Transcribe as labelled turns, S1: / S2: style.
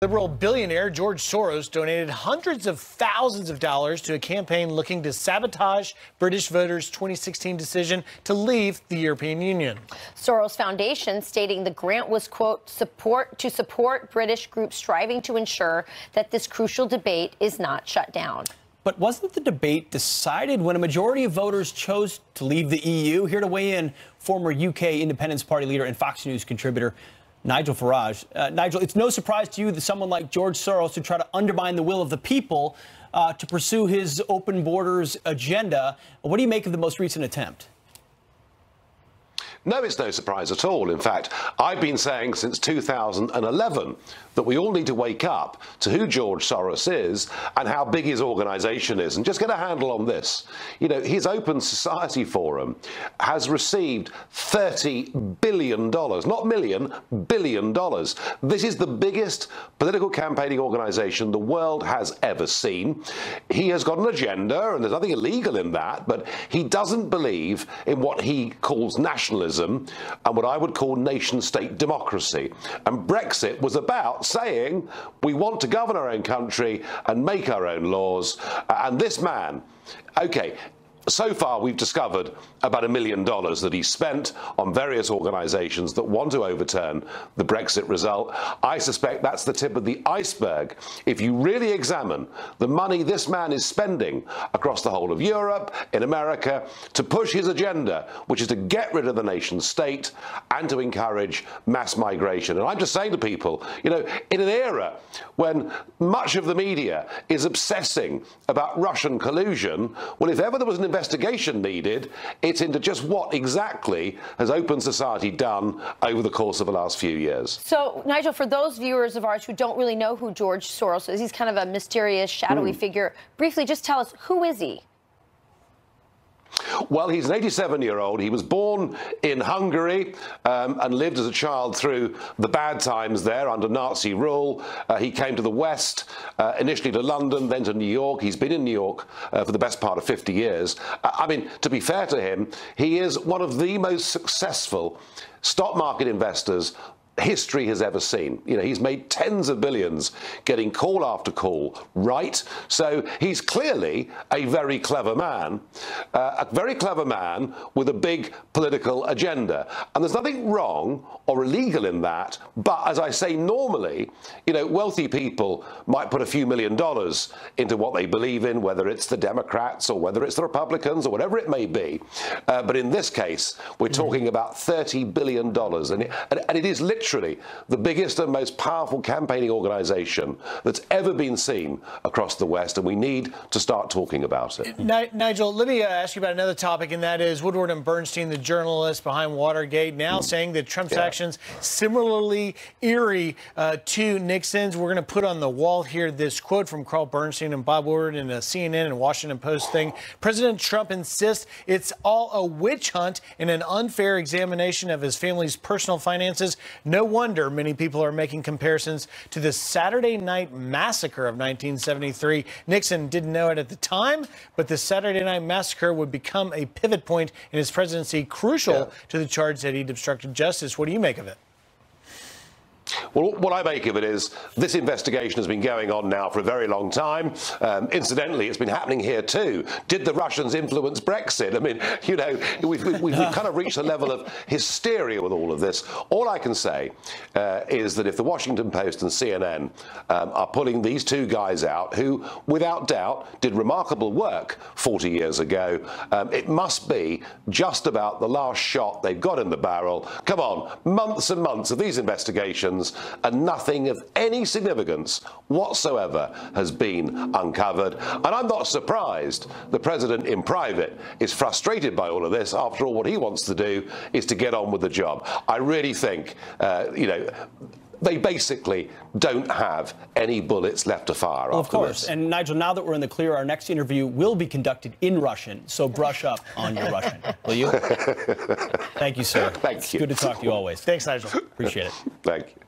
S1: Liberal billionaire George Soros donated hundreds of thousands of dollars to a campaign looking to sabotage British voters' 2016 decision to leave the European Union.
S2: Soros Foundation stating the grant was, quote, to support British groups striving to ensure that this crucial debate is not shut down.
S3: But wasn't the debate decided when a majority of voters chose to leave the EU? Here to weigh in, former UK Independence Party leader and Fox News contributor Nigel Farage. Nigel, it's no surprise to you that someone like George Soros would try to undermine the will of the people to pursue his open borders agenda. What do you make of the most recent attempt?
S4: No, it's no surprise at all. In fact, I've been saying since 2011 that we all need to wake up to who George Soros is and how big his organisation is. And just get a handle on this. You know, his Open Society Forum has received $30 billion, not million, $1 billion. This is the biggest political campaigning organisation the world has ever seen. He has got an agenda, and there's nothing illegal in that, but he doesn't believe in what he calls nationalism and what I would call nation-state democracy. And Brexit was about saying we want to govern our own country and make our own laws. And this man, okay, so far we've discovered about $1 million that he spent on various organisations that want to overturn the Brexit result. I suspect that's the tip of the iceberg. If you really examine the money this man is spending across the whole of Europe, in America, to push his agenda, which is to get rid of the nation state and to encourage mass migration. And I'm just saying to people, you know, in an era when much of the media is obsessing about Russian collusion, well, if ever there was an investigation needed, it's into just what exactly has Open Society done over the course of the last few years.
S2: So, Nigel, for those viewers of ours who don't really know who George Soros is, he's kind of a mysterious, shadowy figure. Briefly, just tell us, who is he?
S4: Well, he's an 87-year-old. He was born in Hungary and lived as a child through the bad times there under Nazi rule. He came to the West, initially to London, then to New York. He's been in New York for the best part of 50 years. I mean, to be fair to him, he is one of the most successful stock market investors history has ever seen. You know, he's made tens of billions getting call after call right. So he's clearly a very clever man with a big political agenda. And there's nothing wrong or illegal in that. But as I say, normally, you know, wealthy people might put a few $1 million into what they believe in, whether it's the Democrats or whether it's the Republicans or whatever it may be. But in this case, we're talking about $30 billion. And it is literally the biggest and most powerful campaigning organisation that's ever been seen across the West, and we need to start talking about it.
S1: Nigel, let me ask you about another topic, and that is Woodward and Bernstein, the journalists behind Watergate, now saying that Trump's actions similarly eerie to Nixon's. We're going to put on the wall here this quote from Carl Bernstein and Bob Woodward in a CNN and Washington Post thing. President Trump insists it's all a witch hunt and an unfair examination of his family's personal finances. No wonder many people are making comparisons to the Saturday Night Massacre of 1973. Nixon didn't know it at the time, but the Saturday Night Massacre would become a pivot point in his presidency, crucial to the charge that he'd obstructed justice. What do you make of it?
S4: Well, what I make of it is this investigation has been going on now for a very long time. Incidentally, it's been happening here too. Did the Russians influence Brexit? I mean, you know, we've kind of reached a level of hysteria with all of this. All I can say is that if the Washington Post and CNN are pulling these two guys out, who without doubt did remarkable work 40 years ago, it must be just about the last shot they've got in the barrel. Come on, months and months of these investigations, and nothing of any significance whatsoever has been uncovered. And I'm not surprised the president in private is frustrated by all of this. After all, what he wants to do is to get on with the job. I really think, you know, they basically don't have any bullets left to fire.
S3: Well, of course. And Nigel, now that we're in the clear, our next interview will be conducted in Russian. So brush up on your Russian, will you? Thank you, sir.
S4: Thank you.
S3: It's good to talk to you always.
S1: Thanks, Nigel.
S3: Appreciate it.
S4: Thank you.